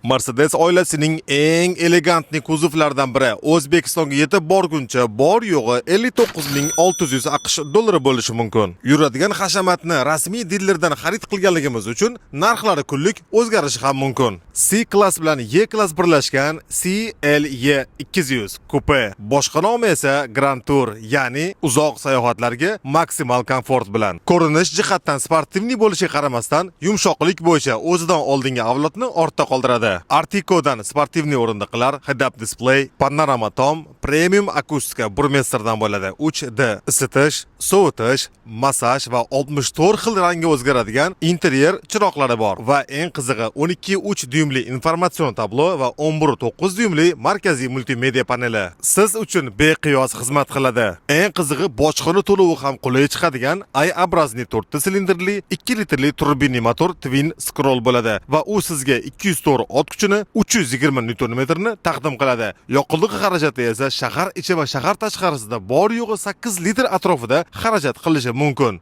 Mercedes oilasining eng elegantli kuzovlaridan biri O'zbekistonga yetib borguncha bor yo'g'i 59.600 AQSh dollari bo'lishi mumkin. Yuradigan hashamatni rasmiy dilerdan xarid qilganligimiz uchun narxlari kunlik o'zgarishi ham mumkin. C-klass bilan E-klass birlashgan CLE 200 Coupe, boshqa nomi esa Grand Tour, ya'ni uzoq sayohatlarga maksimal komfort bilan. Ko'rinish jihatdan sportivniy bo'lishiga qaramasdan, yumshoqlik bo'yicha o'zidan oldingi avlodni ortda qoldiradi. Artico'dan sportivniy o'rindiqlar, head-up display, panorama tom, premium akustika burmesterdan bo'ladi. 3D isitish, sovutish, massaj va 64 xil rangga o'zgaradigan interyer chiroqlari bor va eng qizig'i 12.3 dyumli informatsion tablo va 11.9 dyumli markaziy multimedia paneli siz uchun beqiyos xizmat qiladi. Eng qizig'i bojxona to'lovi ham qulay chiqadigan I-obrazli 4 silindrli 2 litrli turbinli motor twin scroll bo'ladi va u sizga 204 ot kuchini 320 Nm taqdim qiladi. Yoqilg'i xarajati esa shahar ichi va shahar tashqarisida bor yo'g'i 8 litr atrofida xarajat qilishi mumkin.